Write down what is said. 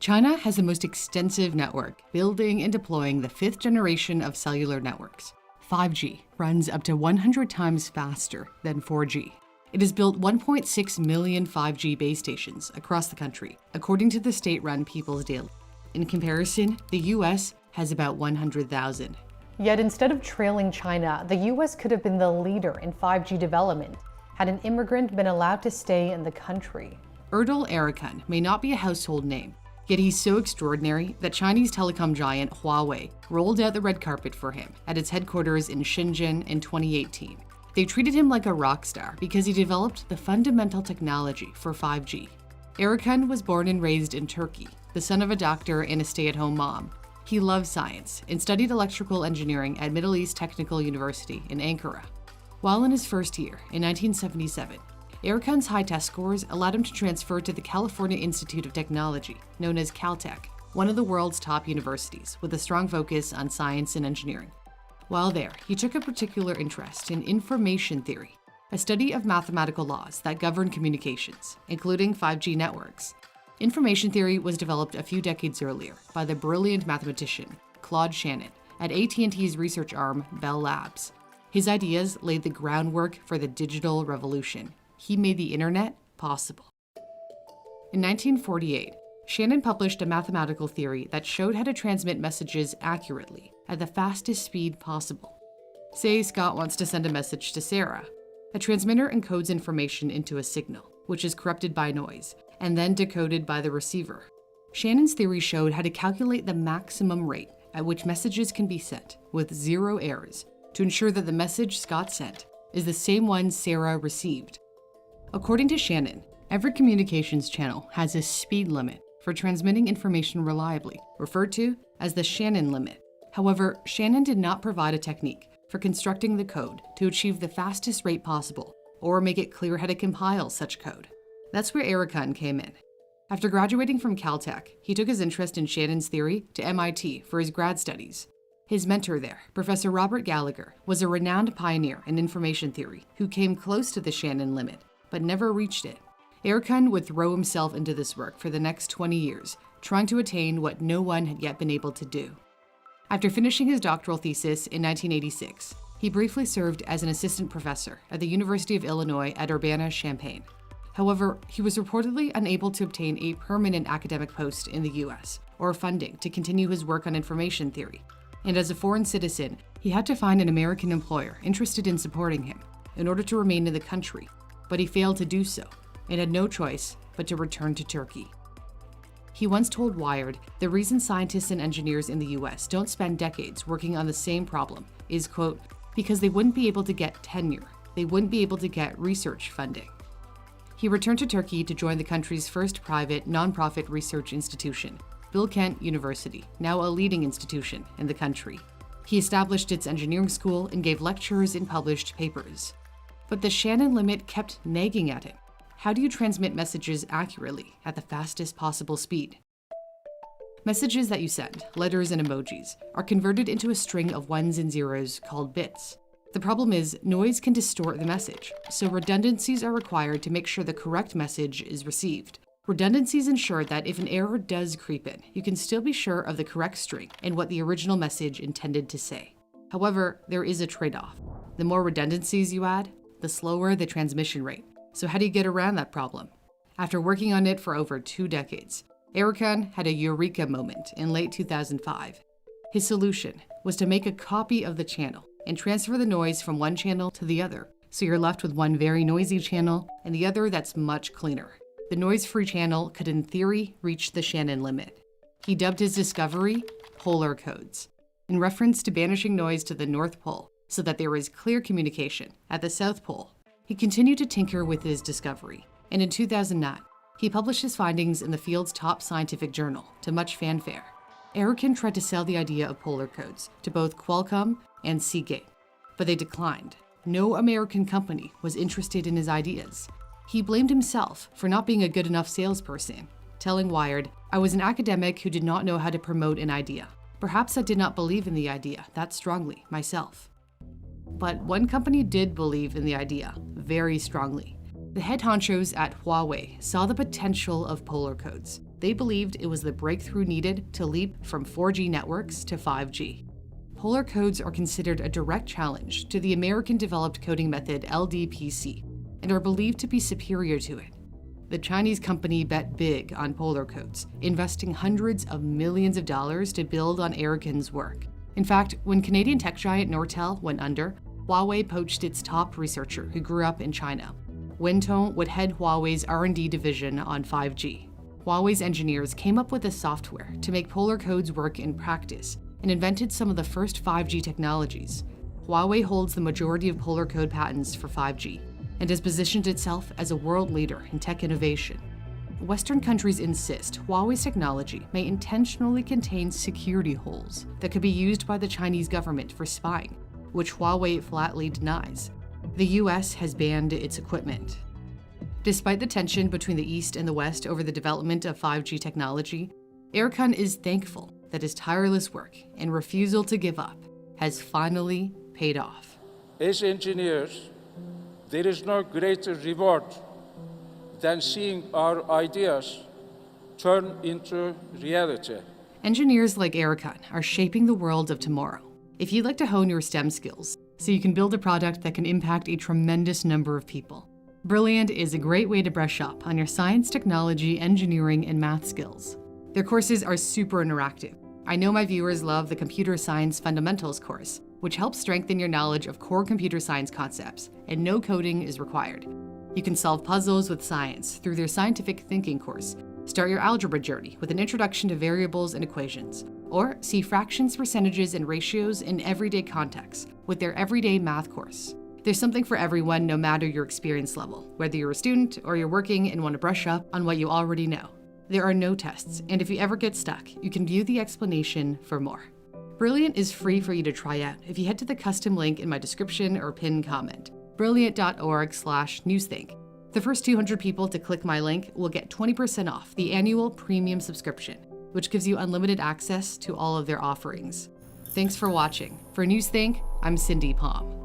China has the most extensive network, building and deploying the 5th generation of cellular networks. 5G runs up to 100 times faster than 4G. It has built 1.6 million 5G base stations across the country, according to the state-run People's Daily. In comparison, the US has about 100,000. Yet instead of trailing China, the US could have been the leader in 5G development had an immigrant been allowed to stay in the country. Erdal Erkan may not be a household name, yet he's so extraordinary that Chinese telecom giant Huawei rolled out the red carpet for him at its headquarters in Shenzhen in 2018. They treated him like a rock star because he developed the fundamental technology for 5G. Erkan was born and raised in Turkey, the son of a doctor and a stay-at-home mom. He loved science and studied electrical engineering at Middle East Technical University in Ankara. While in his first year, in 1977, Erkan's high test scores allowed him to transfer to the California Institute of Technology, known as Caltech, one of the world's top universities with a strong focus on science and engineering. While there, he took a particular interest in information theory, a study of mathematical laws that govern communications, including 5G networks. Information theory was developed a few decades earlier by the brilliant mathematician Claude Shannon at AT&T's research arm, Bell Labs. His ideas laid the groundwork for the digital revolution. He made the internet possible. In 1948, Shannon published a mathematical theory that showed how to transmit messages accurately at the fastest speed possible. Say Scott wants to send a message to Sarah. A transmitter encodes information into a signal, which is corrupted by noise, and then decoded by the receiver. Shannon's theory showed how to calculate the maximum rate at which messages can be sent with 0 errors to ensure that the message Scott sent is the same one Sarah received. According to Shannon, every communications channel has a speed limit for transmitting information reliably, referred to as the Shannon limit. However, Shannon did not provide a technique for constructing the code to achieve the fastest rate possible or make it clear how to compile such code. That's where Erkan came in. After graduating from Caltech, he took his interest in Shannon's theory to MIT for his grad studies. His mentor there, Professor Robert Gallagher, was a renowned pioneer in information theory who came close to the Shannon limit, but never reached it. Erkan would throw himself into this work for the next 20 years, trying to attain what no one had yet been able to do. After finishing his doctoral thesis in 1986, he briefly served as an assistant professor at the University of Illinois at Urbana-Champaign. However, he was reportedly unable to obtain a permanent academic post in the US or funding to continue his work on information theory. And as a foreign citizen, he had to find an American employer interested in supporting him in order to remain in the country, but he failed to do so and had no choice but to return to Turkey. He once told Wired, the reason scientists and engineers in the US don't spend decades working on the same problem is, quote, because they wouldn't be able to get tenure. They wouldn't be able to get research funding. He returned to Turkey to join the country's first private, nonprofit research institution, Bilkent University, now a leading institution in the country. He established its engineering school and gave lectures and published papers. But the Shannon limit kept nagging at him. How do you transmit messages accurately at the fastest possible speed? Messages that you send, letters and emojis, are converted into a string of ones and zeros called bits. The problem is, noise can distort the message, so redundancies are required to make sure the correct message is received. Redundancies ensure that if an error does creep in, you can still be sure of the correct string and what the original message intended to say. However, there is a trade-off. The more redundancies you add, the slower the transmission rate. So how do you get around that problem? After working on it for over 2 decades, Erkan had a eureka moment in late 2005. His solution was to make a copy of the channel and transfer the noise from one channel to the other, so you're left with one very noisy channel and the other that's much cleaner. The noise-free channel could in theory reach the Shannon limit. He dubbed his discovery polar codes, in reference to banishing noise to the North Pole so that there was clear communication at the South Pole. He continued to tinker with his discovery, and in 2009, he published his findings in the field's top scientific journal, to much fanfare. Erkan tried to sell the idea of polar codes to both Qualcomm and Seagate, but they declined. No American company was interested in his ideas. He blamed himself for not being a good enough salesperson, telling Wired, "I was an academic who did not know how to promote an idea. Perhaps I did not believe in the idea that strongly myself." But one company did believe in the idea very strongly. The head honchos at Huawei saw the potential of polar codes. They believed it was the breakthrough needed to leap from 4G networks to 5G. Polar codes are considered a direct challenge to the American-developed coding method LDPC and are believed to be superior to it. The Chinese company bet big on polar codes, investing hundreds of millions of dollars to build on Erican's work. In fact, when Canadian tech giant Nortel went under, Huawei poached its top researcher who grew up in China. Wen Tong would head Huawei's R&D division on 5G. Huawei's engineers came up with a software to make polar codes work in practice and invented some of the first 5G technologies. Huawei holds the majority of polar code patents for 5G and has positioned itself as a world leader in tech innovation. Western countries insist Huawei's technology may intentionally contain security holes that could be used by the Chinese government for spying, which Huawei flatly denies. The US has banned its equipment. Despite the tension between the East and the West over the development of 5G technology, Erican is thankful that his tireless work and refusal to give up has finally paid off. As engineers, there is no greater reward than seeing our ideas turn into reality. Engineers like Erican are shaping the world of tomorrow. If you'd like to hone your STEM skills so you can build a product that can impact a tremendous number of people, Brilliant is a great way to brush up on your science, technology, engineering, and math skills. Their courses are super interactive. I know my viewers love the Computer Science Fundamentals course, which helps strengthen your knowledge of core computer science concepts, and no coding is required. You can solve puzzles with science through their scientific thinking course, start your algebra journey with an introduction to variables and equations, or see fractions, percentages, and ratios in everyday contexts with their everyday math course. There's something for everyone, no matter your experience level, whether you're a student or you're working and want to brush up on what you already know. There are no tests, and if you ever get stuck, you can view the explanation for more. Brilliant is free for you to try out if you head to the custom link in my description or pinned comment, brilliant.org/newsthink. The first 200 people to click my link will get 20% off the annual premium subscription, which gives you unlimited access to all of their offerings. Thanks for watching. For Newsthink, I'm Cindy Palm.